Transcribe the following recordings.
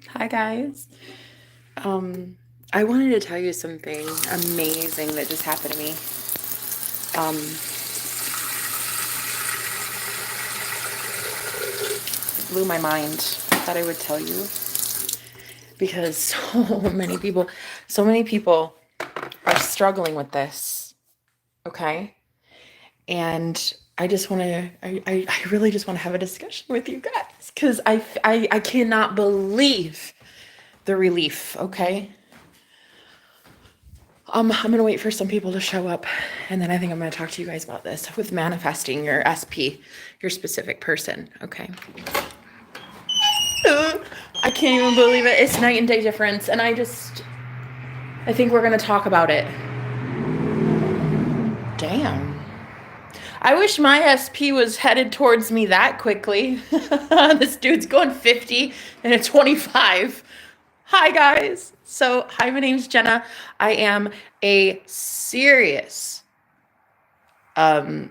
Hi guys. I wanted to tell you something amazing that just happened to me. Um, Blew my mind. I thought I would tell you because so many people are struggling with this. Okay, and I just want to. I really just want to have a discussion with you guys because I cannot believe the relief. Okay. I'm gonna wait for some people to show up, and then I think I'm gonna talk to you guys about this with manifesting your SP, your specific person. Okay. I can't even believe it. It's night and day difference, and I think we're gonna talk about it. Damn. I wish my SP was headed towards me that quickly. This dude's going 50 and a 25. Hi, guys. Hi, my name's Jenna. I am a serious, I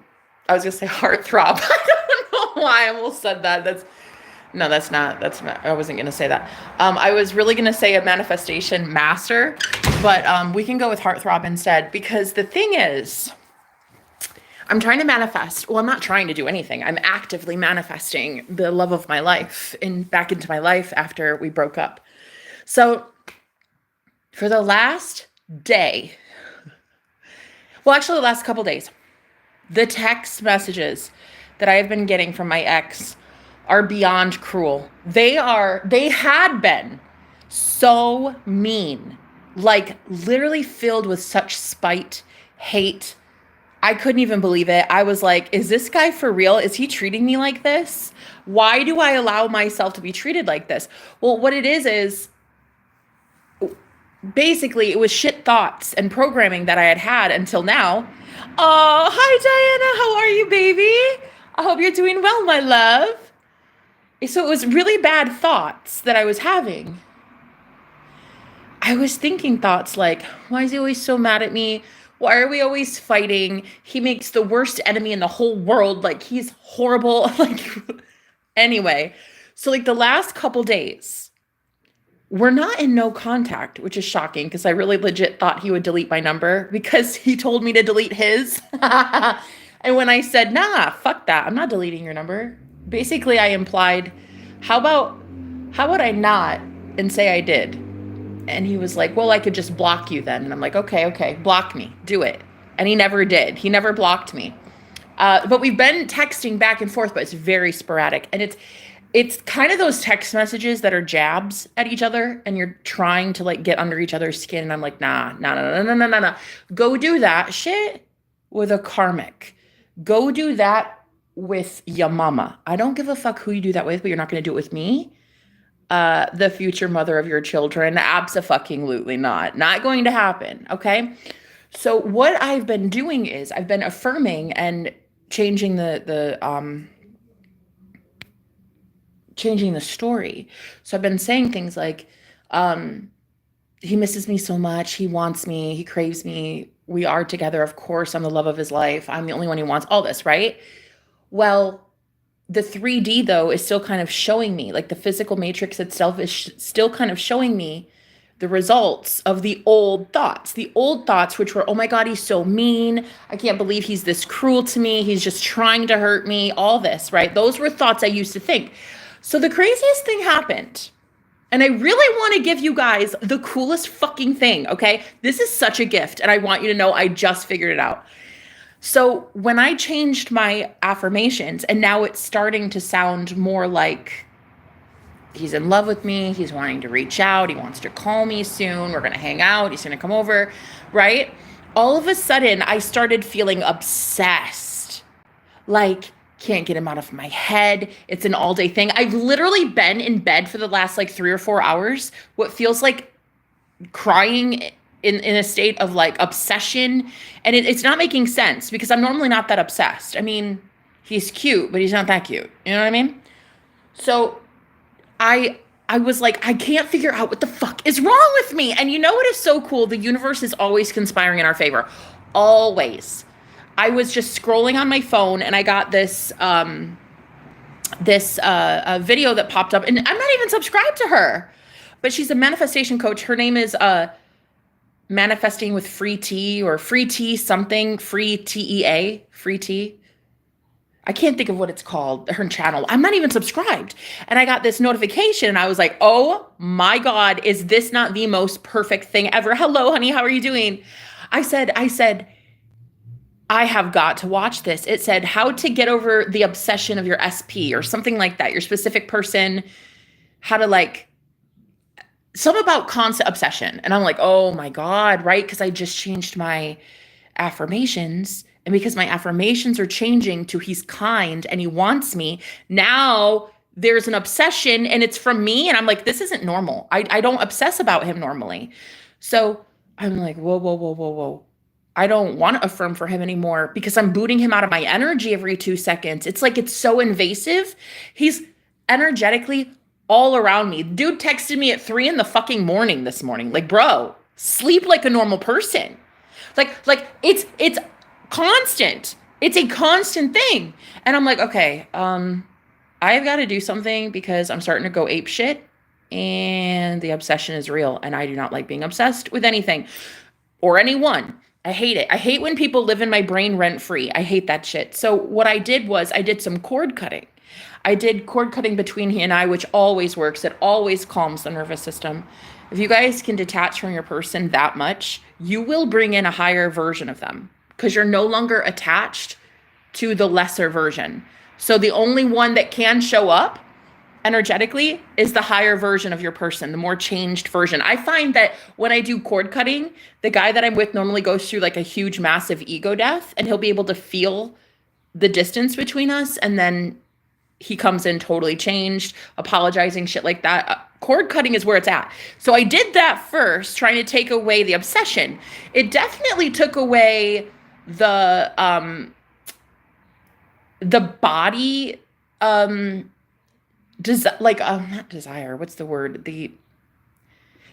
was gonna say heartthrob. I don't know why I almost said that. That's not, I wasn't gonna say that. I was really gonna say a manifestation master, but we can go with heartthrob instead because the thing is, I'm trying to manifest. Well, I'm not trying to do anything. I'm actively manifesting the love of my life back into my life after we broke up. So for the last day, well, actually the last couple days, the text messages that I have been getting from my ex are beyond cruel. They had been so mean, like literally filled with such spite, hate. I couldn't even believe it. I was like, is this guy for real? Is he treating me like this? Why do I allow myself to be treated like this? Well, what it is basically it was shit thoughts and programming that I had until now. Oh, hi Diana, how are you, baby? I hope you're doing well, my love. So it was really bad thoughts that I was having. I was thinking thoughts like, why is he always so mad at me? Why are we always fighting? He makes the worst enemy in the whole world. Like, he's horrible. Like, anyway, so like the last couple days, we're not in no contact, which is shocking because I really legit thought he would delete my number because he told me to delete his. And when I said, nah, fuck that, I'm not deleting your number. Basically, I implied, how about I not and say I did? And he was like, well, I could just block you then. And I'm like, okay, block me, do it. And he never did. He never blocked me. But we've been texting back and forth, but it's very sporadic. And it's kind of those text messages that are jabs at each other and you're trying to like get under each other's skin. And I'm like, nah. Go do that shit with a karmic. Go do that with your mama. I don't give a fuck who you do that with, but you're not going to do it with me. The future mother of your children. Abso-fucking-lutely not. Not going to happen. Okay. So what I've been doing is I've been affirming and changing changing the story. So I've been saying things like, he misses me so much. He wants me. He craves me. We are together. Of course, I'm the love of his life. I'm the only one he wants. All this, right? Well, the 3D though is still kind of showing me, like the physical matrix itself is still kind of showing me the results of the old thoughts, which were, oh my God, he's so mean. I can't believe he's this cruel to me. He's just trying to hurt me. All this, right? Those were thoughts I used to think. So the craziest thing happened. And I really want to give you guys the coolest fucking thing, okay? This is such a gift. And I want you to know I just figured it out. So when I changed my affirmations, and now it's starting to sound more like he's in love with me, he's wanting to reach out, he wants to call me soon, we're going to hang out, he's going to come over, right? All of a sudden, I started feeling obsessed. Like, can't get him out of my head. It's an all-day thing. I've literally been in bed for the last like 3 or 4 hours, what feels like crying in a state of like obsession. And it's not making sense because I'm normally not that obsessed. I mean, he's cute, but he's not that cute. You know what I mean? So I was like, I can't figure out what the fuck is wrong with me. And you know what is so cool? The universe is always conspiring in our favor. Always. I was just scrolling on my phone and I got this this a video that popped up, and I'm not even subscribed to her, but she's a manifestation coach. Her name is Manifesting with Free T, or Free T something, Free TEA, Free T. I can't think of what it's called, her channel. I'm not even subscribed. And I got this notification and I was like, oh my God, is this not the most perfect thing ever? Hello, honey, how are you doing? I said, I have got to watch this. It said how to get over the obsession of your SP or something like that, your specific person, how to like, some about constant obsession. And I'm like, oh my God, right? Because I just changed my affirmations. And because my affirmations are changing to he's kind and he wants me, now there's an obsession and it's from me. And I'm like, this isn't normal. I don't obsess about him normally. So I'm like, whoa, whoa, whoa, whoa, whoa. I don't want to affirm for him anymore because I'm booting him out of my energy every 2 seconds. It's like it's so invasive. He's energetically all around me. Dude texted me at 3 in the fucking morning this morning. Like, bro, sleep like a normal person. Like it's constant. It's a constant thing. And I'm like, okay, I've got to do something because I'm starting to go ape shit and the obsession is real and I do not like being obsessed with anything or anyone. I hate it. I hate when people live in my brain rent free. I hate that shit. So what I did was I did some cord cutting. I did cord cutting between he and I, which always works. It always calms the nervous system. If you guys can detach from your person that much, you will bring in a higher version of them because you're no longer attached to the lesser version. So the only one that can show up energetically is the higher version of your person, the more changed version. I find that when I do cord cutting, the guy that I'm with normally goes through like a huge, massive ego death, and he'll be able to feel the distance between us. And then he comes in totally changed, apologizing, shit like that. Cord cutting is where it's at. So I did that first, trying to take away the obsession. It definitely took away the body, not desire, what's the word?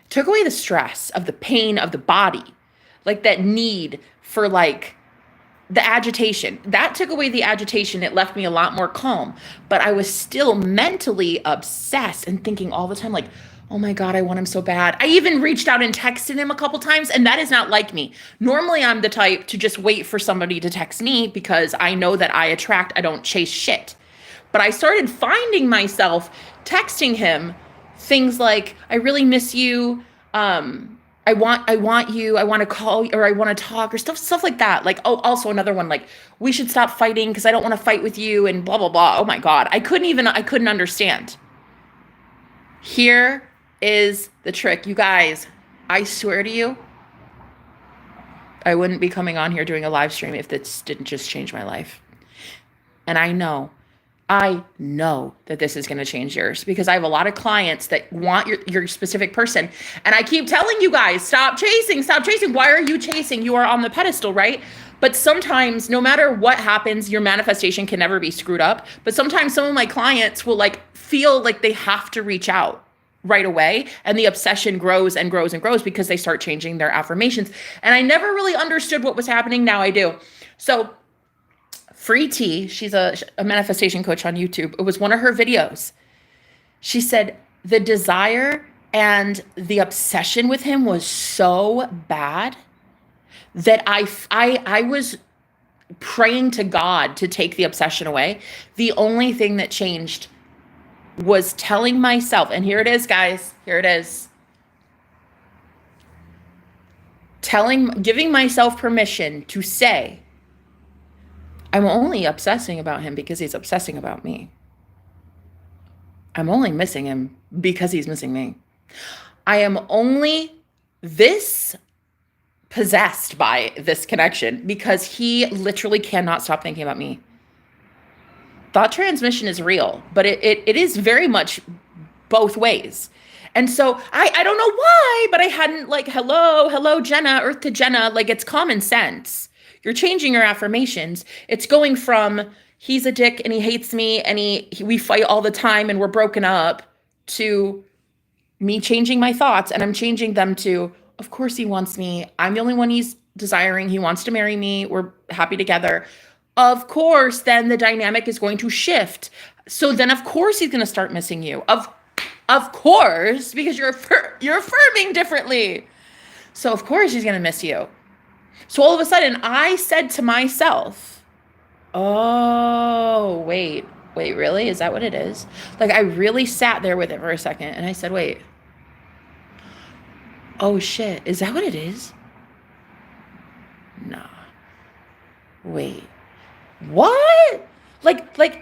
Took away the stress of the pain of the body, like that need for like the agitation. That took away the agitation. It left me a lot more calm, but I was still mentally obsessed and thinking all the time, like, oh my God, I want him so bad. I even reached out and texted him a couple times, and that is not like me. Normally I'm the type to just wait for somebody to text me because I know that I attract, I don't chase shit. But I started finding myself texting him things like, I really miss you. I want you, I want to call or I want to talk or stuff like that. Like, oh, also another one, like, we should stop fighting because I don't want to fight with you and blah, blah, blah. Oh my God. I couldn't understand. Here is the trick. You guys, I swear to you, I wouldn't be coming on here doing a live stream if this didn't just change my life. And I know that this is going to change yours because I have a lot of clients that want your specific person. And I keep telling you guys, stop chasing. Why are you chasing? You are on the pedestal, right? But sometimes no matter what happens, your manifestation can never be screwed up. But sometimes some of my clients will like feel like they have to reach out right away. And the obsession grows and grows and grows because they start changing their affirmations. And I never really understood what was happening. Now I do. So Free T, she's a manifestation coach on YouTube. It was one of her videos. She said the desire and the obsession with him was so bad that I was praying to God to take the obsession away. The only thing that changed was telling myself, and here it is, guys, here it is. Giving myself permission to say, I'm only obsessing about him because he's obsessing about me. I'm only missing him because he's missing me. I am only this possessed by this connection because he literally cannot stop thinking about me. Thought transmission is real, but it is very much both ways. And so I don't know why, but I hadn't like, hello, Jenna, Earth to Jenna, like it's common sense. You're changing your affirmations. It's going from he's a dick and he hates me and we fight all the time and we're broken up to me changing my thoughts, and I'm changing them to, of course he wants me. I'm the only one he's desiring. He wants to marry me. We're happy together. Of course, then the dynamic is going to shift. So then of course he's going to start missing you. Of course, because you're affirming differently. So of course he's going to miss you. So all of a sudden I said to myself, "Oh, wait, really? Is that what it is?" Like I really sat there with it for a second and I said, "Wait. Oh shit, is that what it is?" Nah. Wait. What? Like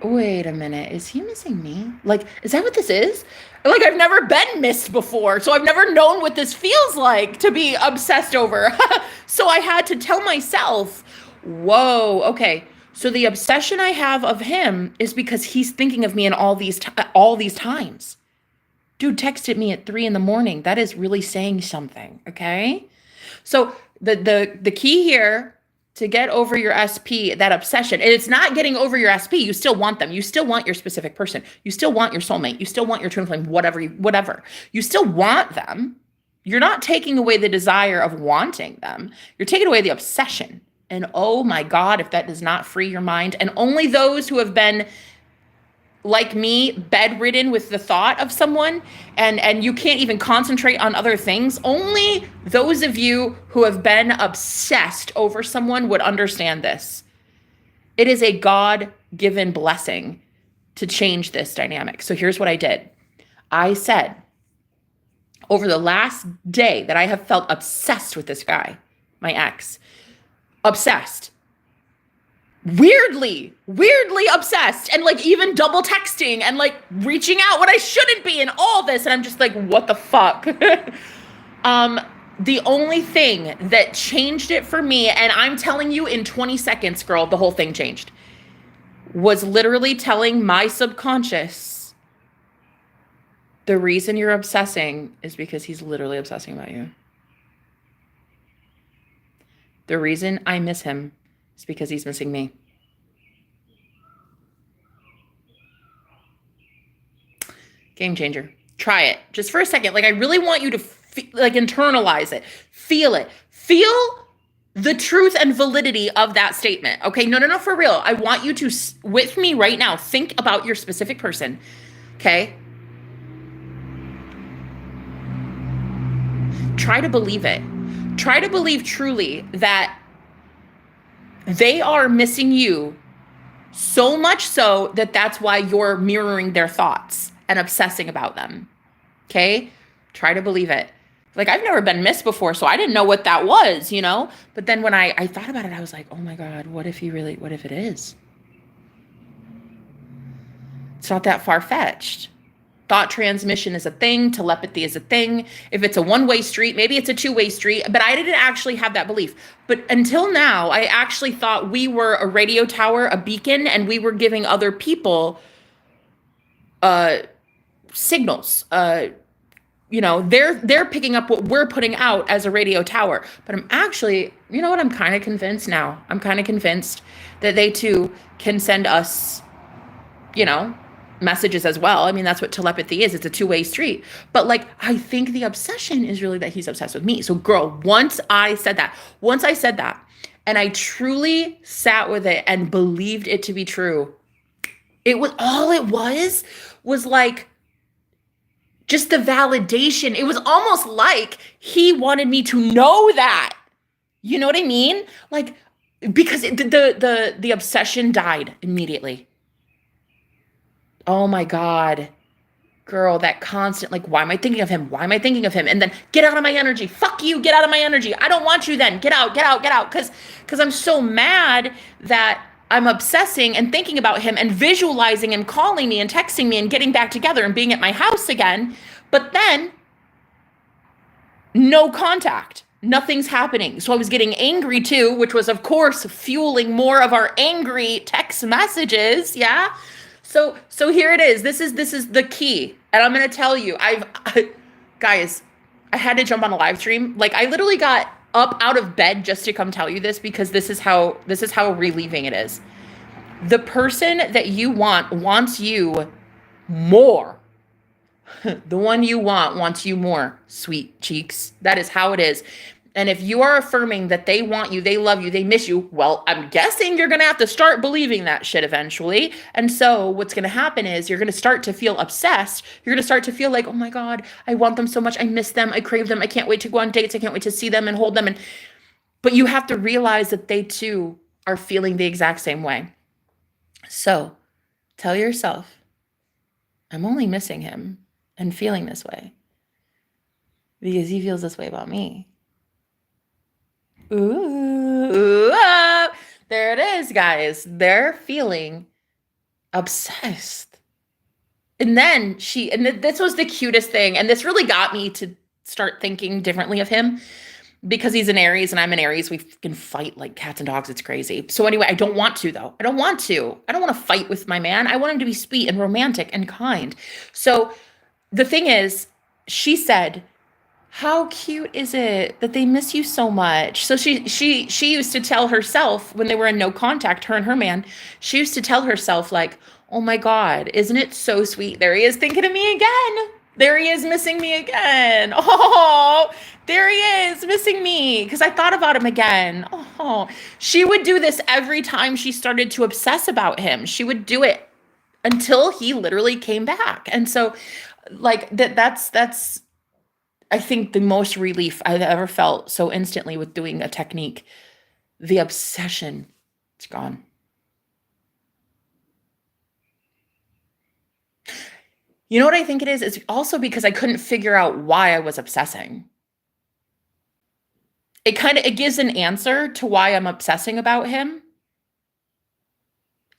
wait a minute, is he missing me? Like, is that what this is? Like, I've never been missed before, so I've never known what this feels like to be obsessed over. So I had to tell myself, whoa, okay. So the obsession I have of him is because he's thinking of me in all these times. Dude texted me at 3 in the morning. That is really saying something, okay? So the key here to get over your SP, that obsession, and it's not getting over your SP. You still want them. You still want your specific person. You still want your soulmate. You still want your twin flame, whatever. You still want them. You're not taking away the desire of wanting them. You're taking away the obsession. And oh my God, if that does not free your mind, and only those who have been like me, bedridden with the thought of someone, and you can't even concentrate on other things, only those of you who have been obsessed over someone would understand this. It is a God-given blessing to change this dynamic. So here's what I did. I said, over the last day that I have felt obsessed with this guy, my ex, obsessed, weirdly obsessed, and like even double texting and like reaching out when I shouldn't be and all this, and I'm just like, what the fuck? The only thing that changed it for me, and I'm telling you in 20 seconds, girl, the whole thing changed, was literally telling my subconscious, the reason you're obsessing is because he's literally obsessing about you. The reason I miss him is because he's missing me. Game changer. Try it just for a second. Like, I really want you to internalize it. Feel it. Feel the truth and validity of that statement. Okay, no, for real. I want you to, with me right now, think about your specific person. Okay? Try to believe it. Try to believe truly that they are missing you, so much so that that's why you're mirroring their thoughts and obsessing about them. Okay? Try to believe it. Like, I've never been missed before, so I didn't know what that was, you know? But then when I thought about it, I was like, oh my God, what if it is? It's not that far-fetched. Thought transmission is a thing. Telepathy is a thing. If it's a one-way street, maybe it's a two-way street. But I didn't actually have that belief. But until now, I actually thought we were a radio tower, a beacon, and we were giving other people signals. They're picking up what we're putting out as a radio tower. But I'm actually, you know what? I'm kind of convinced now. I'm kind of convinced that they too can send us, messages as well. I mean, that's what telepathy is. It's a two-way street. But like, I think the obsession is really that he's obsessed with me. So girl, once I said that, and I truly sat with it and believed it to be true, it was like just the validation. It was almost like he wanted me to know that. You know what I mean? Like, because the obsession died immediately. Oh my God, girl, that constant, like, why am I thinking of him? Why am I thinking of him? And then get out of my energy. Fuck you, get out of my energy. I don't want you then. Get out. Because I'm so mad that I'm obsessing and thinking about him and visualizing him calling me and texting me and getting back together and being at my house again. But then no contact. Nothing's happening. So I was getting angry too, which was, of course, fueling more of our angry text messages. Yeah. So here it is. This is the key. And I'm going to tell you, guys, I had to jump on a live stream. Like, I literally got up out of bed just to come tell you this, because this is how relieving it is. The person that you want wants you more. The one you want wants you more, sweet cheeks. That is how it is. And if you are affirming that they want you, they love you, they miss you, well, I'm guessing you're going to have to start believing that shit eventually. And so what's going to happen is you're going to start to feel obsessed. You're going to start to feel like, oh my God, I want them so much. I miss them. I crave them. I can't wait to go on dates. I can't wait to see them and hold them. But you have to realize that they too are feeling the exact same way. So tell yourself, I'm only missing him and feeling this way because he feels this way about me. Ooh, there it is, guys. They're feeling obsessed. And then this was the cutest thing. And this really got me to start thinking differently of him because he's an Aries and I'm an Aries. We can fight like cats and dogs. It's crazy. So anyway, I don't want to, though. I don't want to fight with my man. I want him to be sweet and romantic and kind. So the thing is, she said, how cute is it that they miss you so much? So she used to tell herself when they were in no contact, her and her man, she used to tell herself like, oh my God, isn't it so sweet? There he is thinking of me again. There he is missing me again. Oh, there he is missing me because I thought about him again. Oh, she would do this every time she started to obsess about him. She would do it until he literally came back. And so like that's I think the most relief I've ever felt so instantly with doing a technique. The obsession, it's gone. You know what I think it is? It's also because I couldn't figure out why I was obsessing. It gives an answer to why I'm obsessing about him.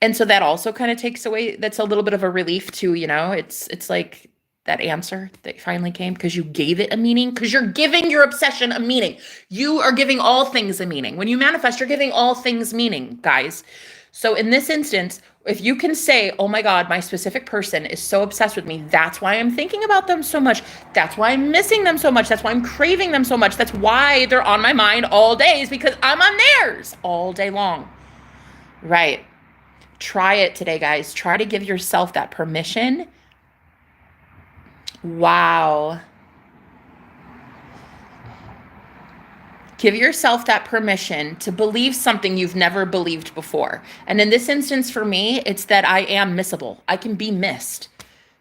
And so that also kind of takes away, that's a little bit of a relief too, it's like that answer that finally came because you gave it a meaning, because you're giving your obsession a meaning. You are giving all things a meaning. When you manifest, you're giving all things meaning, guys. So in this instance, if you can say, oh my God, my specific person is so obsessed with me, that's why I'm thinking about them so much. That's why I'm missing them so much. That's why I'm craving them so much. That's why they're on my mind all day, is because I'm on theirs all day long. Right. Try it today, guys. Try to give yourself that permission. Wow. Give yourself that permission to believe something you've never believed before. And in this instance, for me, it's that I am missable. I can be missed.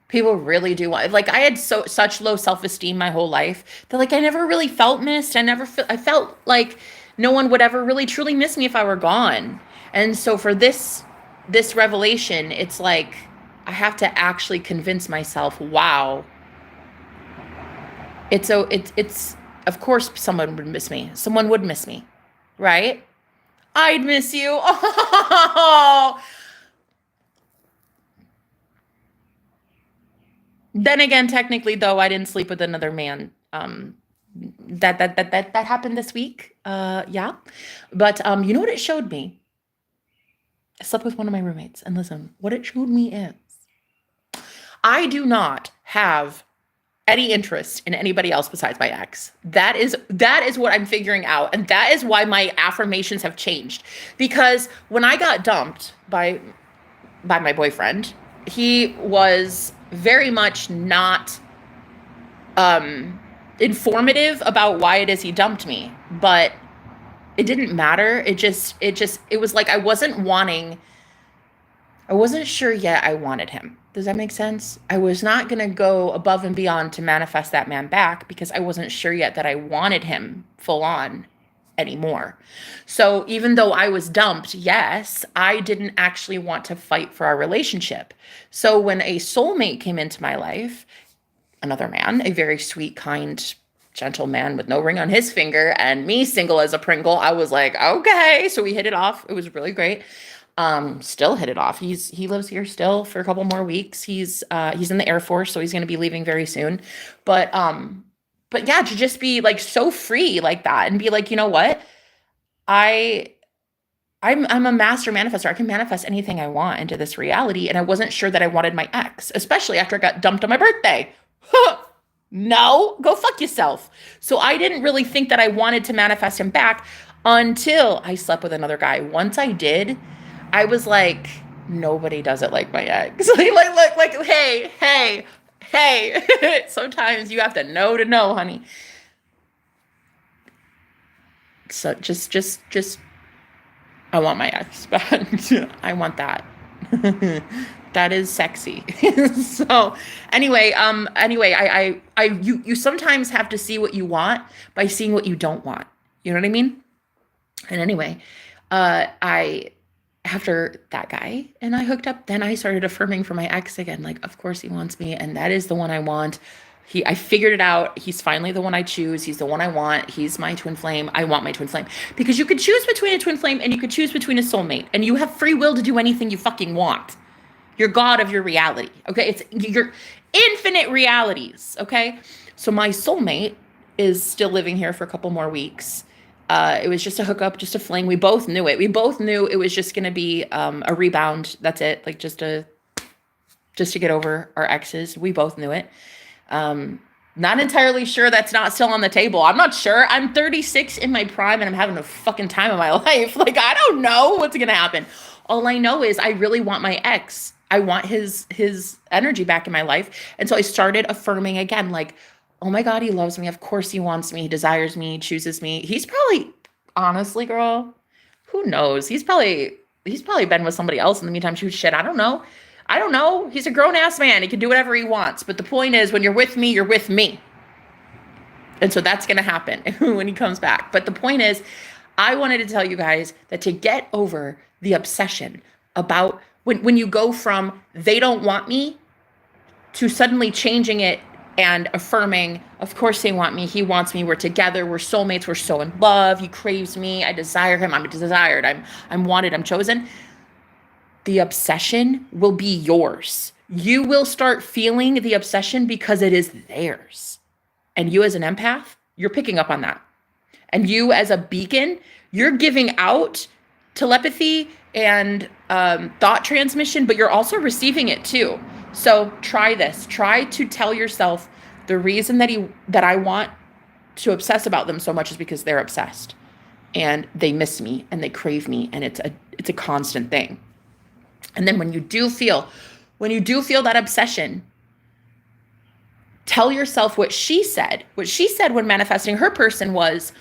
People really do want, like, I had such low self-esteem my whole life that like I never really felt missed. I felt like no one would ever really truly miss me if I were gone. And so for this revelation, it's like I have to actually convince myself, wow. It's of course someone would miss me. Someone would miss me, right? I'd miss you. Oh. Then again, technically though, I didn't sleep with another man. That happened this week. Yeah. But you know what it showed me? I slept with one of my roommates, and listen, what it showed me is I do not have any interest in anybody else besides my ex. That is what I'm figuring out. And that is why my affirmations have changed. Because when I got dumped by my boyfriend, he was very much not informative about why it is he dumped me. But it didn't matter. It was like I wasn't sure yet I wanted him. Does that make sense? I was not going to go above and beyond to manifest that man back because I wasn't sure yet that I wanted him full on anymore. So even though I was dumped, yes, I didn't actually want to fight for our relationship. So when a soulmate came into my life, another man, a very sweet, kind, gentle man with no ring on his finger and me single as a Pringle, I was like, okay. So we hit it off. It was really great. Still hit it off. He lives here still for a couple more weeks. He's in the Air Force, so he's going to be leaving very soon. But yeah, to just be like so free like that and be like, you know what? I'm a master manifestor. I can manifest anything I want into this reality. And I wasn't sure that I wanted my ex, especially after I got dumped on my birthday. No, go fuck yourself. So I didn't really think that I wanted to manifest him back until I slept with another guy. Once I did, I was like, nobody does it like my ex. like, hey. Sometimes you have to know, honey. So just I want my ex back. I want that. That is sexy. So anyway, you sometimes have to see what you want by seeing what you don't want. You know what I mean? And anyway, I after that guy and I hooked up, then I started affirming for my ex again. Like, of course he wants me, and that is the one I want. I figured it out. He's finally the one I choose. He's the one I want. He's my twin flame. I want my twin flame. Because you could choose between a twin flame and you could choose between a soulmate. And you have free will to do anything you fucking want. You're God of your reality. Okay? It's your infinite realities. Okay? So my soulmate is still living here for a couple more weeks. It was just a hookup, just a fling. We both knew it. We both knew it was just going to be a rebound. That's it. Like just to get over our exes. We both knew it. Not entirely sure that's not still on the table. I'm not sure. I'm 36 in my prime and I'm having a fucking time of my life. Like, I don't know what's going to happen. All I know is I really want my ex. I want his energy back in my life. And so I started affirming again, like, oh my God, he loves me. Of course he wants me. He desires me, chooses me. He's probably, honestly, girl, who knows? He's probably been with somebody else in the meantime. Shit, I don't know. He's a grown ass man. He can do whatever he wants. But the point is, when you're with me, you're with me. And so that's going to happen when he comes back. But the point is, I wanted to tell you guys that to get over the obsession about when you go from they don't want me to suddenly changing it and affirming, of course they want me, he wants me, we're together, we're soulmates, we're so in love, he craves me, I desire him, I'm desired, I'm wanted, I'm chosen. The obsession will be yours. You will start feeling the obsession because it is theirs. And you as an empath, you're picking up on that. And you as a beacon, you're giving out telepathy and thought transmission, but you're also receiving it too. So try this. Try to tell yourself the reason that I want to obsess about them so much is because they're obsessed and they miss me and they crave me, and it's a constant thing. And then when you do feel that obsession, tell yourself what she said. What she said when manifesting her person was,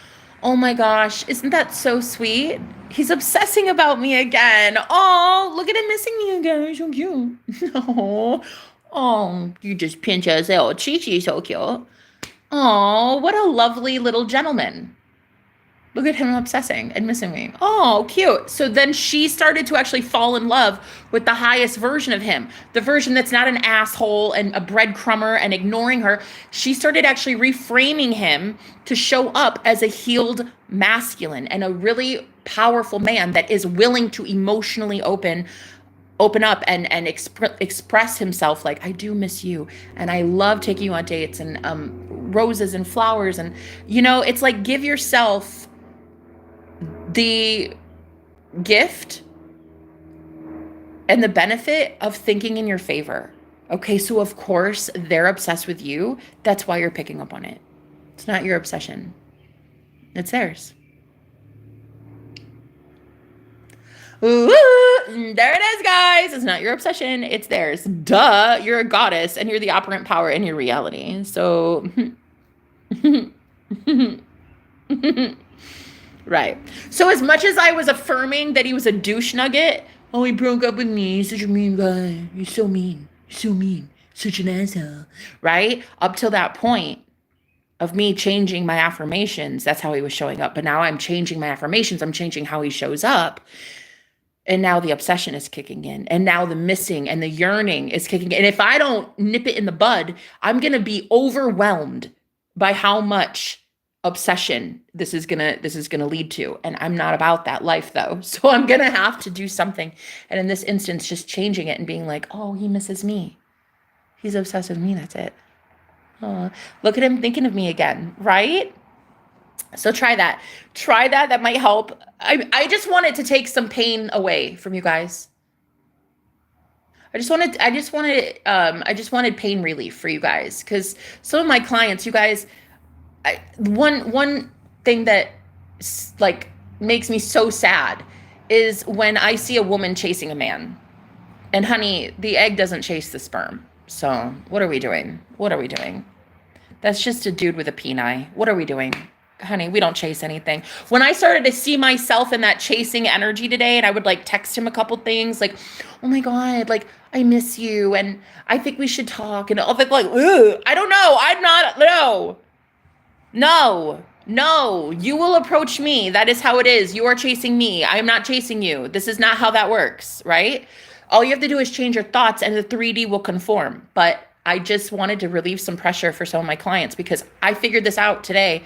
oh my gosh, isn't that so sweet? He's obsessing about me again. Oh, look at him missing me again. He's so cute. Oh, you just pinch us out. Chi-Chi's so cute. Oh, what a lovely little gentleman. Look at him obsessing and missing me. Oh, cute. So then she started to actually fall in love with the highest version of him, the version that's not an asshole and a breadcrumber and ignoring her. She started actually reframing him to show up as a healed masculine and a really powerful man that is willing to emotionally open up and express himself, like, I do miss you and I love taking you on dates and roses and flowers. And, it's like, give yourself the gift and the benefit of thinking in your favor. Okay, so of course they're obsessed with you. That's why you're picking up on it. It's not your obsession. It's theirs. Ooh, there it is, guys. It's not your obsession. It's theirs. Duh. You're a goddess and you're the operant power in your reality. So, right. So as much as I was affirming that he was a douche nugget, oh, he broke up with me. He's such a mean guy. You're so mean. You're so mean. Such an asshole. Right? Up till that point of me changing my affirmations, that's how he was showing up. But now I'm changing my affirmations. I'm changing how he shows up. And now the obsession is kicking in. And now the missing and the yearning is kicking in. And if I don't nip it in the bud, I'm going to be overwhelmed by how much obsession this is gonna lead to. And I'm not about that life, though. So I'm going to have to do something. And in this instance, just changing it and being like, oh, he misses me. He's obsessed with me. That's it. Oh, look at him thinking of me again, right? So try that. That might help. I just wanted to take some pain away from you guys. I just wanted pain relief for you guys, because some of my clients, you guys, one thing that like makes me so sad is when I see a woman chasing a man. And honey, the egg doesn't chase the sperm. So what are we doing? That's just a dude with a peni. What are we doing? honey, we don't chase anything. When I started to see myself in that chasing energy today, and I would like text him a couple things like, oh my God, like, I miss you. And I think we should talk. And I'll be like, ugh, I don't know. I'm not, no, no, no. You will approach me. That is how it is. You are chasing me. I am not chasing you. This is not how that works, right? All you have to do is change your thoughts and the 3D will conform. But I just wanted to relieve some pressure for some of my clients because I figured this out today.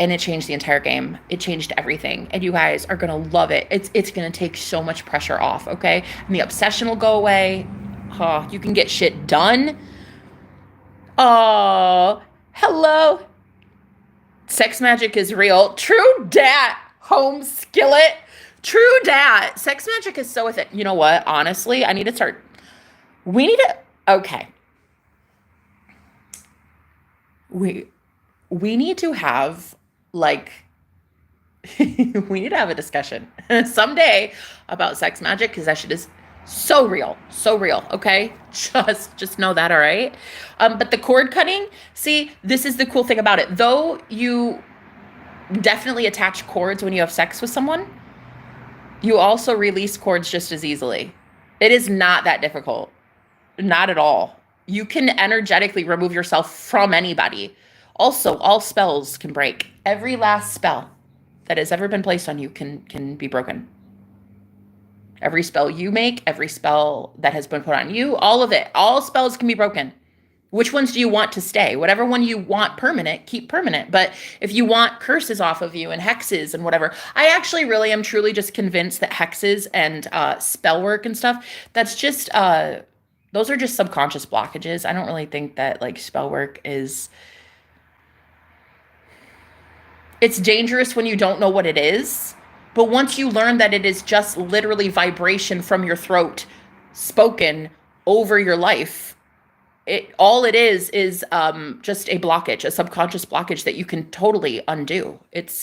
And it changed the entire game. It changed everything. And you guys are going to love it. It's going to take so much pressure off, okay? And the obsession will go away. Oh, you can get shit done. Oh, hello. Sex magic is real. True dat. Home skillet. True dat. Sex magic is so with it. You know what? Honestly, I need to start. We need to. Okay. We need to have like we need to have a discussion someday about sex magic because that shit is so real, okay? Just know that, all right? But the cord cutting, see, this is the cool thing about it. Though you definitely attach cords when you have sex with someone, you also release cords just as easily. It is not that difficult. Not at all. You can energetically remove yourself from anybody. Also, all spells can break. Every last spell that has ever been placed on you can be broken. Every spell you make, every spell that has been put on you, all of it, all spells can be broken. Which ones do you want to stay? Whatever one you want permanent, keep permanent. But if you want curses off of you and hexes and whatever, I actually really am truly just convinced that hexes and spell work and stuff, that's just, those are just subconscious blockages. I don't really think that like spell work is... It's dangerous when you don't know what it is. But once you learn that it is just literally vibration from your throat spoken over your life, all it is just a blockage, a subconscious blockage that you can totally undo.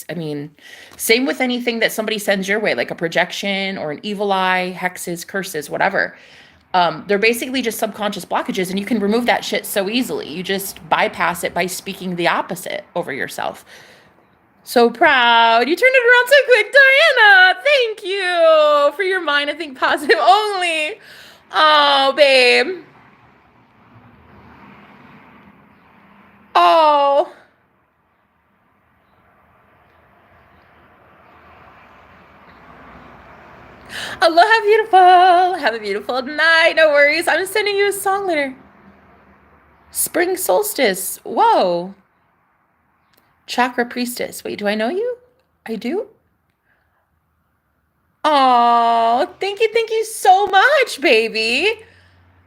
I mean, same with anything that somebody sends your way, like a projection or an evil eye, hexes, curses, whatever. They're basically just subconscious blockages, and you can remove that shit so easily. You just bypass it by speaking the opposite over yourself. So proud. You turned it around so quick, Diana. Thank you for your mind. I think positive only. Oh, babe. Oh. Allah, beautiful. Have a beautiful night. No worries. I'm sending you a song later. Spring solstice. Whoa. Chakra priestess. Wait, do I know you? I do? Oh, thank you so much, baby.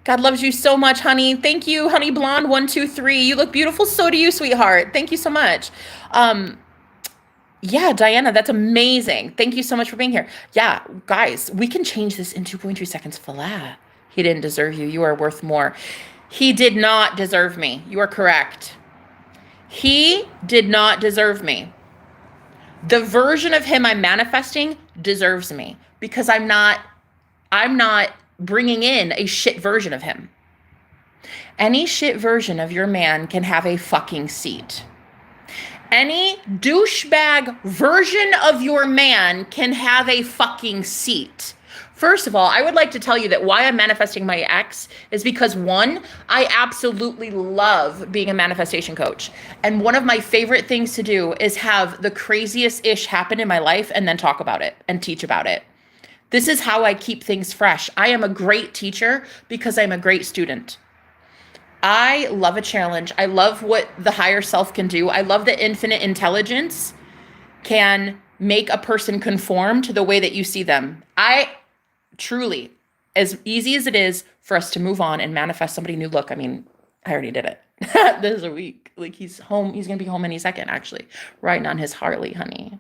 God loves you so much, honey. Thank you, honey blonde 123. You look beautiful. So do you, sweetheart. Thank you so much. Yeah, Diana, that's amazing. Thank you so much for being here. Yeah, guys, we can change this in 2.2 seconds flat. He didn't deserve you. You are worth more. He did not deserve me. You are correct. He did not deserve me. The version of him I'm manifesting deserves me because I'm not bringing in a shit version of him. Any shit version of your man can have a fucking seat. Any douchebag version of your man can have a fucking seat. First of all, I would like to tell you that why I'm manifesting my ex is because, one, I absolutely love being a manifestation coach. And one of my favorite things to do is have the craziest ish happen in my life and then talk about it and teach about it. This is how I keep things fresh. I am a great teacher because I'm a great student. I love a challenge. I love what the higher self can do. I love that infinite intelligence can make a person conform to the way that you see them. I truly, as easy as it is for us to move on and manifest somebody new, look, I mean, I already did it. This is a week. Like, he's home. He's going to be home any second, actually, riding on his Harley, honey.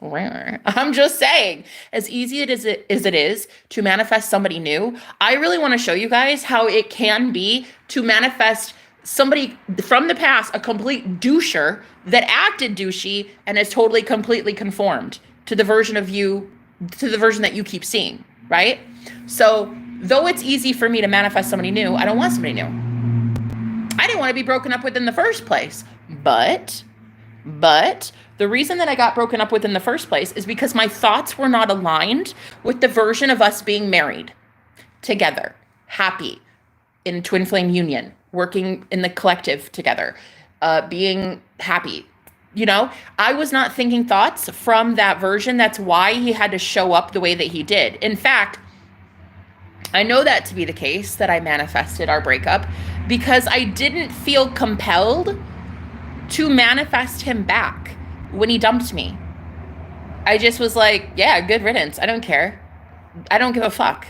I'm just saying, as easy as it is to manifest somebody new, I really want to show you guys how it can be to manifest somebody from the past, a complete doucher that acted douchey and is totally completely conformed to the version of you, to the version that you keep seeing, right? So though it's easy for me to manifest somebody new, I don't want somebody new. I didn't want to be broken up with in the first place, but But the reason that I got broken up with in the first place is because my thoughts were not aligned with the version of us being married together, happy, in twin flame union, working in the collective together, being happy. You know, I was not thinking thoughts from that version. That's why he had to show up the way that he did. In fact, I know that to be the case, that I manifested our breakup because I didn't feel compelled to manifest him back when he dumped me. I just was like, yeah, good riddance. I don't care. I don't give a fuck.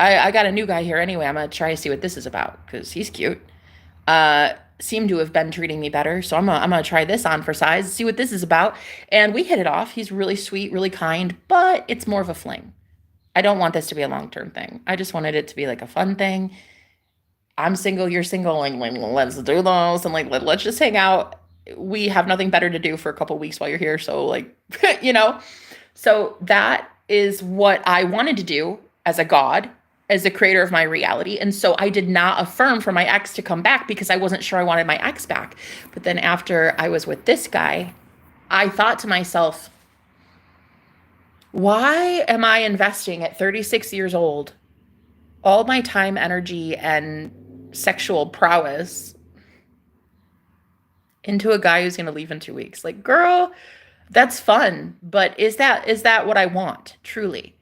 I got a new guy here anyway. I'm going to try to see what this is about because he's cute. Seemed to have been treating me better. So I'm gonna try this on for size, see what this is about. And we hit it off. He's really sweet, really kind, but it's more of a fling. I don't want this to be a long-term thing. I just wanted it to be like a fun thing. I'm single, you're single, like let's do those and like let's just hang out. We have nothing better to do for a couple weeks while you're here. So like, you know, so that is what I wanted to do as a god, as the creator of my reality. And so I did not affirm for my ex to come back because I wasn't sure I wanted my ex back. But then after I was with this guy, I thought to myself, why am I investing at 36 years old all my time, energy, and sexual prowess into a guy who's going to leave in 2 weeks? Like, girl, that's fun, but is that what I want truly?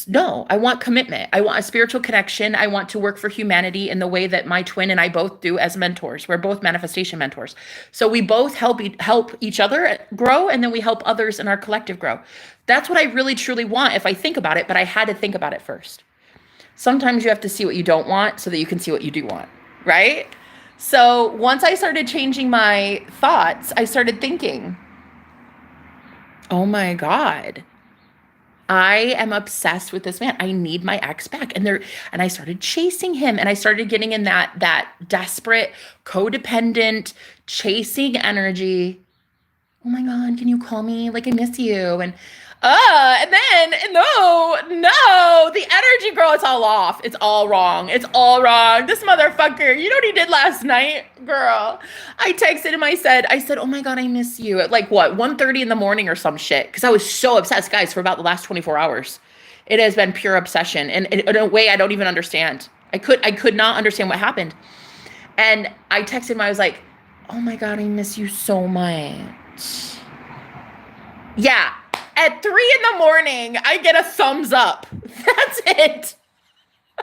No, I want commitment. I want a spiritual connection. I want to work for humanity in the way that my twin and I both do as mentors. We're both manifestation mentors. So we both help each other grow, and then we help others in our collective grow. That's what I really truly want if I think about it, but I had to think about it first. Sometimes you have to see what you don't want so that you can see what you do want, right? So once I started changing my thoughts, I started thinking, oh my God, I am obsessed with this man. I need my ex back. And I started chasing him, and I started getting in that desperate, codependent, chasing energy. Oh my God, can you call me? Like, I miss you. And then no, the energy, girl, it's all off. It's all wrong. It's all wrong. This motherfucker, you know what he did last night, girl? I texted him. I said, oh my God, I miss you at like what, 1:30 in the morning or some shit. Cause I was so obsessed, guys, for about the last 24 hours. It has been pure obsession. And in a way I don't even understand. I could not understand what happened. And I texted him. I was like, oh my God, I miss you so much. Yeah. At 3 in the morning, I get a thumbs up. That's it.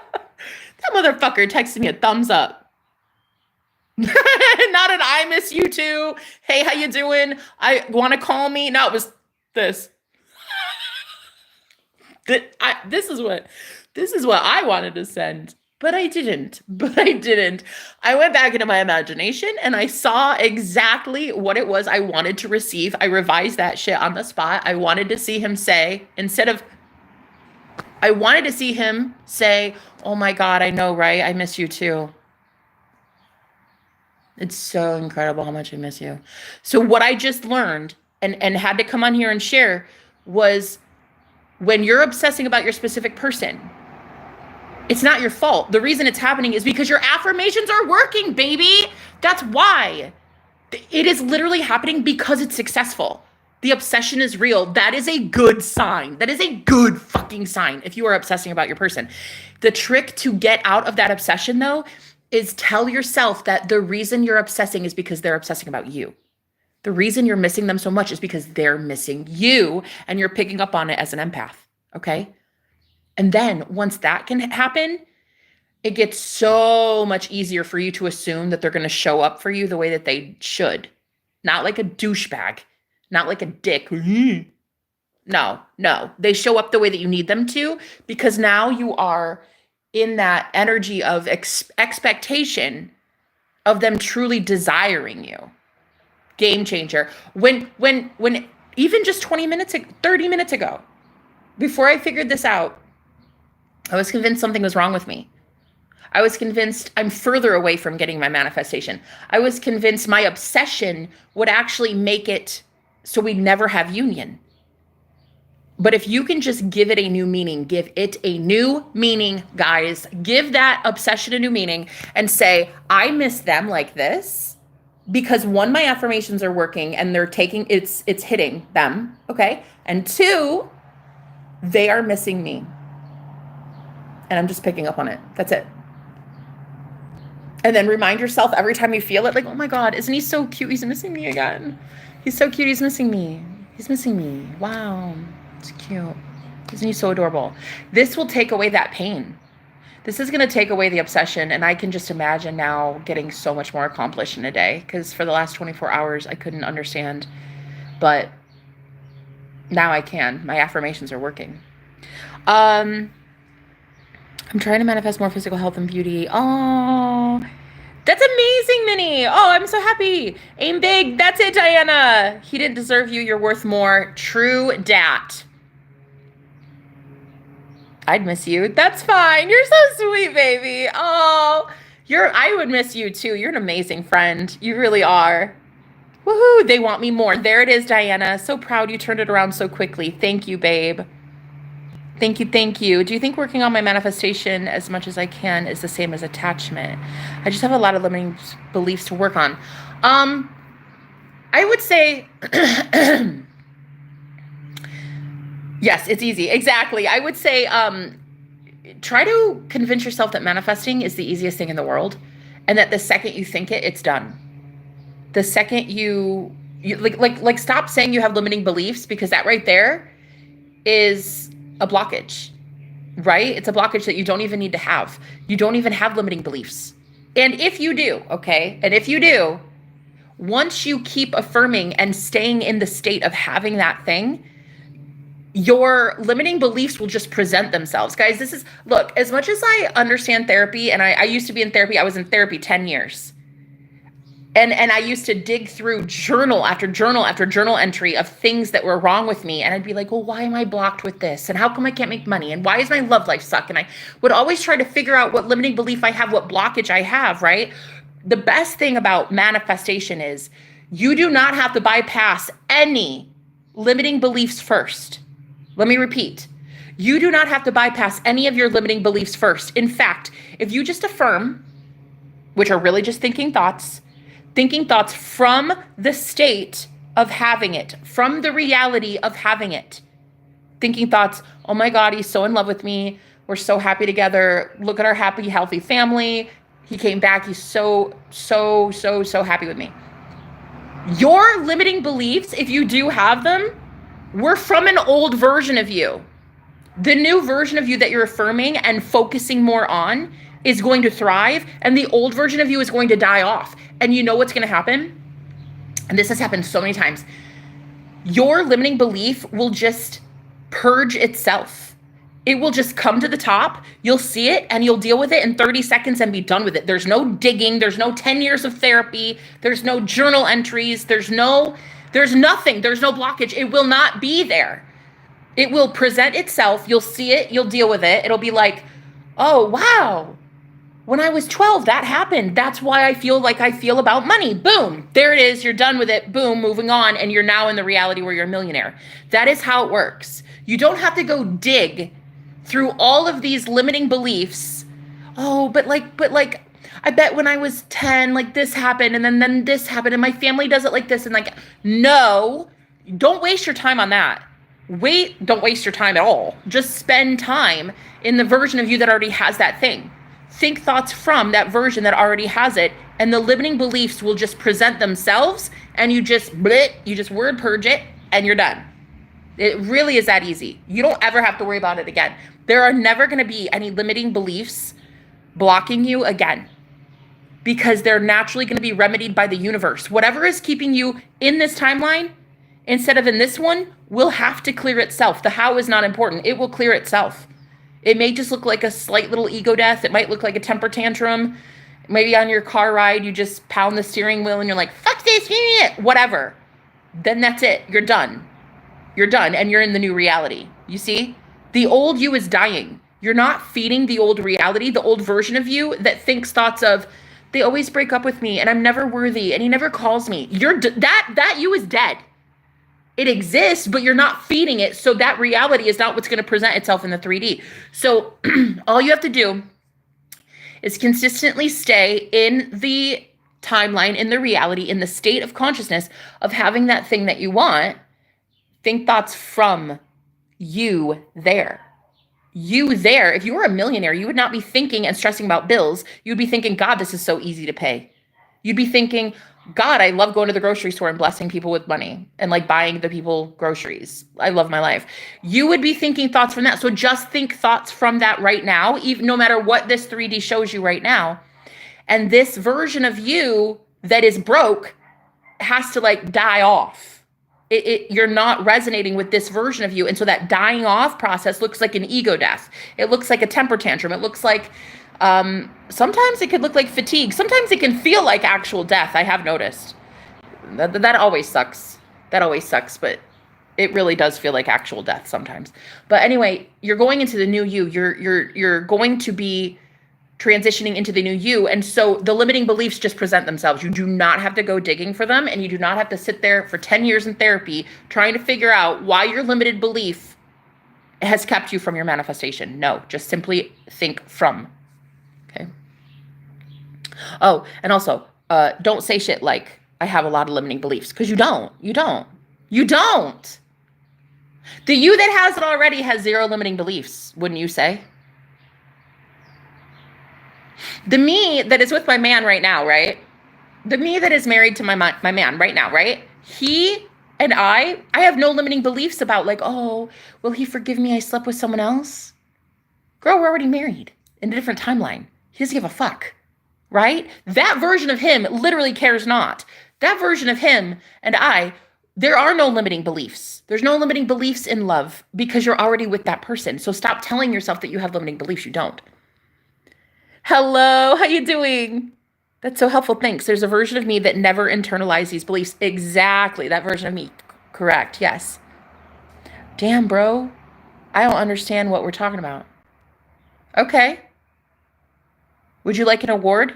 That motherfucker texted me a thumbs up. Not an I miss you too. Hey, how you doing? I want to call me. No, it was this. This is what I wanted to send. But I didn't. I went back into my imagination and I saw exactly what it was I wanted to receive. I revised that shit on the spot. I wanted to see him say, oh my God, I know, right? I miss you too. It's so incredible how much I miss you. So what I just learned and had to come on here and share was, when you're obsessing about your specific person, it's not your fault. The reason it's happening is because your affirmations are working, baby. That's why. It is literally happening because it's successful. The obsession is real. That is a good sign. That is a good fucking sign if you are obsessing about your person. The trick to get out of that obsession, though, is tell yourself that the reason you're obsessing is because they're obsessing about you. The reason you're missing them so much is because they're missing you, and you're picking up on it as an empath, okay? And then once that can happen, it gets so much easier for you to assume that they're going to show up for you the way that they should. Not like a douchebag, not like a dick. No. They show up the way that you need them to, because now you are in that energy of expectation of them truly desiring you. Game changer. When even just 30 minutes ago, before I figured this out, I was convinced something was wrong with me. I was convinced I'm further away from getting my manifestation. I was convinced my obsession would actually make it so we'd never have union. But if you can just give it a new meaning, give it a new meaning, guys. Give that obsession a new meaning and say, I miss them like this. because one, my affirmations are working and they're taking, it's hitting them, okay? And two, they are missing me. And I'm just picking up on it. That's it. And then remind yourself every time you feel it, like, oh my God, isn't he so cute? He's missing me again. He's so cute. He's missing me. He's missing me. Wow. It's cute. Isn't he so adorable? This will take away that pain. This is going to take away the obsession. And I can just imagine now getting so much more accomplished in a day, because for the last 24 hours, I couldn't understand. But now I can. My affirmations are working. I'm trying to manifest more physical health and beauty. Oh, that's amazing, Minnie. Oh, I'm so happy. Aim big. That's it, Diana. He didn't deserve you. You're worth more. True dat. I'd miss you. That's fine. You're so sweet, baby. Oh, I would miss you too. You're an amazing friend. You really are. Woohoo. They want me more. There it is, Diana. So proud you turned it around so quickly. Thank you, babe. Thank you, thank you. Do you think working on my manifestation as much as I can is the same as attachment? I just have a lot of limiting beliefs to work on. I would say, yes, it's easy. Exactly. I would say, try to convince yourself that manifesting is the easiest thing in the world, and that the second you think it, it's done. The second you like stop saying you have limiting beliefs, because that right there is a blockage, right? It's a blockage that you don't even need to have. You don't even have limiting beliefs. And if you do, okay, and if you do, once you keep affirming and staying in the state of having that thing, your limiting beliefs will just present themselves. Guys, look, as much as I understand therapy, and I used to be in therapy, I was in therapy 10 years. And I used to dig through journal after journal after journal entry of things that were wrong with me. And I'd be like, well, why am I blocked with this? And how come I can't make money? And why is my love life suck? And I would always try to figure out what limiting belief I have, what blockage I have, right? The best thing about manifestation is you do not have to bypass any limiting beliefs first. Let me repeat. You do not have to bypass any of your limiting beliefs first. In fact, if you just affirm, which are really just thinking thoughts from the state of having it, from the reality of having it. Thinking thoughts, oh my God, he's so in love with me. We're so happy together. Look at our happy, healthy family. He came back. He's so happy with me. Your limiting beliefs, if you do have them, were from an old version of you. The new version of you that you're affirming and focusing more on is going to thrive, and the old version of you is going to die off. And you know what's going to happen? And this has happened so many times. Your limiting belief will just purge itself. It will just come to the top. You'll see it and you'll deal with it in 30 seconds and be done with it. There's no digging. There's no 10 years of therapy. There's no journal entries. There's nothing. There's no blockage. It will not be there. It will present itself. You'll see it. You'll deal with it. It'll be like, oh, wow. When I was 12, that happened. That's why I feel like I feel about money. Boom. There it is. You're done with it. Boom. Moving on. And you're now in the reality where you're a millionaire. That is how it works. You don't have to go dig through all of these limiting beliefs. Oh, but I bet when I was 10, like this happened, and then this happened, and my family does it like this. And like, no, don't waste your time on that. Don't waste your time at all. Just spend time in the version of you that already has that thing. Think thoughts from that version that already has it, and the limiting beliefs will just present themselves, and you just word purge it, and you're done. It really is that easy. You don't ever have to worry about it again. There are never going to be any limiting beliefs blocking you again, because they're naturally going to be remedied by the universe. Whatever is keeping you in this timeline instead of in this one will have to clear itself. The how is not important. It will clear itself. It may just look like a slight little ego death. It might look like a temper tantrum. Maybe on your car ride, you just pound the steering wheel and you're like, fuck this, whatever. Then that's it. You're done. You're done, and you're in the new reality. You see? The old you is dying. You're not feeding the old reality, the old version of you that thinks thoughts of, they always break up with me, and I'm never worthy, and he never calls me. That you is dead. It exists, but you're not feeding it, so that reality is not what's going to present itself in the 3D. So all you have to do is consistently stay in the timeline, in the reality, in the state of consciousness of having that thing that you want, think thoughts from you there. You there. If you were a millionaire, you would not be thinking and stressing about bills. You'd be thinking, God, this is so easy to pay. You'd be thinking, God, I love going to the grocery store and blessing people with money and like buying the people groceries. I love my life. You would be thinking thoughts from that. So just think thoughts from that right now, even no matter what this 3D shows you right now. And this version of you that is broke has to like die off. You're not resonating with this version of you. And so that dying off process looks like an ego death. It looks like a temper tantrum. It looks like, sometimes it could look like fatigue. Sometimes it can feel like actual death. I have noticed that always sucks. That always sucks, but it really does feel like actual death sometimes. But anyway, you're going into the new you. You're going to be transitioning into the new you. And so the limiting beliefs just present themselves. You do not have to go digging for them, and you do not have to sit there for 10 years in therapy trying to figure out why your limited belief has kept you from your manifestation. No, just simply think from. Okay. Oh, and also, don't say shit like, I have a lot of limiting beliefs, because you don't. You don't. You don't. The you that has it already has zero limiting beliefs, wouldn't you say? The me that is with my man right now, right? The me that is married to my man right now, right? He and I have no limiting beliefs about like, oh, will he forgive me? I slept with someone else. Girl, we're already married in a different timeline. He doesn't give a fuck, right? That version of him literally cares not. That version of him and I, there are no limiting beliefs. There's no limiting beliefs in love because you're already with that person. So stop telling yourself that you have limiting beliefs. You don't. Hello, how you doing? That's so helpful. Thanks. There's a version of me that never internalized these beliefs. Exactly. That version of me. Correct. Yes. Damn, bro. I don't understand what we're talking about. Okay. Would you like an award?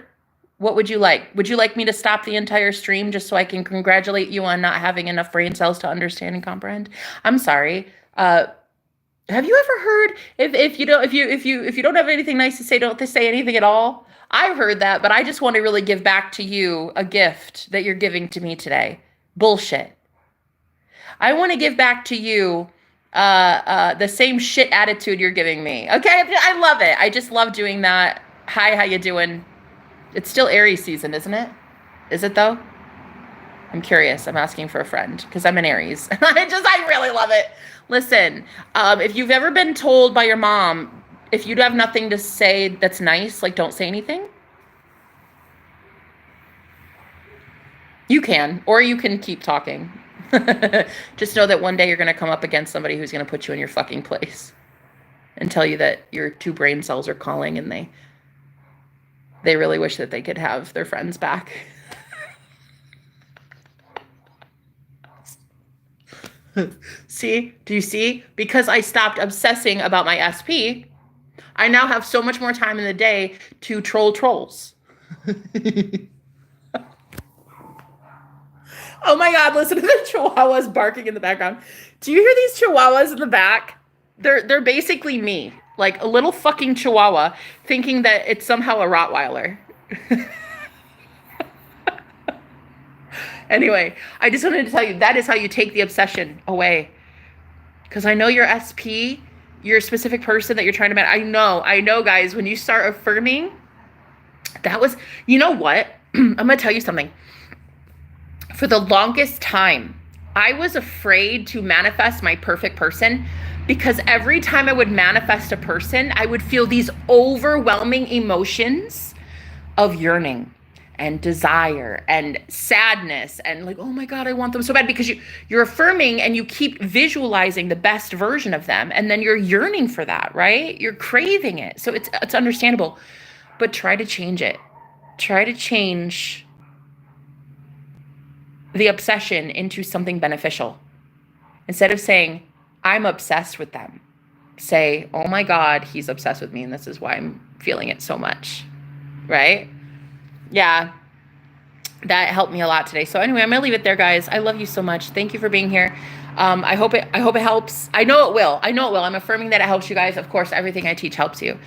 What would you like? Would you like me to stop the entire stream just so I can congratulate you on not having enough brain cells to understand and comprehend? I'm sorry. Have you ever heard if you don't have anything nice to say, don't say anything at all? I've heard that, but I just want to really give back to you a gift that you're giving to me today. Bullshit. I want to give back to you the same shit attitude you're giving me. Okay, I love it. I just love doing that. Hi, how you doing? It's still Aries season, isn't it? Is it though? I'm curious. I'm asking for a friend because I'm an Aries. I really love it. Listen, if you've ever been told by your mom, if you have nothing to say that's nice, like don't say anything. You can, or you can keep talking. Just know that one day you're going to come up against somebody who's going to put you in your fucking place and tell you that your two brain cells are calling and they really wish that they could have their friends back. See? Do you see? Because I stopped obsessing about my SP, I now have so much more time in the day to troll trolls. Oh my God, listen to the chihuahuas barking in the background. Do you hear these chihuahuas in the back? They're basically me, like a little fucking chihuahua thinking that it's somehow a Rottweiler. Anyway, I just wanted to tell you that is how you take the obsession away. Because I know your SP, your specific person that you're trying to met. I know, guys, when you start affirming, that was, you know what? I'm going to tell you something. For the longest time, I was afraid to manifest my perfect person because every time I would manifest a person, I would feel these overwhelming emotions of yearning and desire and sadness and like, oh my God, I want them so bad, because you're affirming and you keep visualizing the best version of them. And then you're yearning for that, right? You're craving it. So it's understandable, but try to change it. Try to change the obsession into something beneficial. Instead of saying, I'm obsessed with them, say, oh my God, he's obsessed with me and this is why I'm feeling it so much, right? Yeah, that helped me a lot today. So anyway, I'm going to leave it there, guys. I love you so much. Thank you for being here. I hope it helps. I know it will. I'm affirming that it helps you guys. Of course, everything I teach helps you.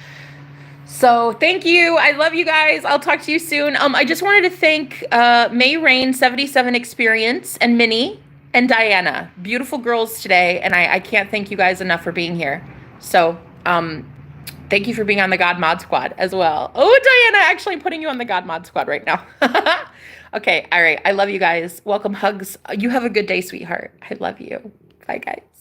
So thank you. I love you guys. I'll talk to you soon. I just wanted to thank May Rain 77 Experience and Minnie and Diana. Beautiful girls today. And I can't thank you guys enough for being here. So thank you for being on the God Mod Squad as well. Oh, Diana, actually I'm putting you on the God Mod Squad right now. Okay. All right. I love you guys. Welcome hugs. You have a good day, sweetheart. I love you. Bye, guys.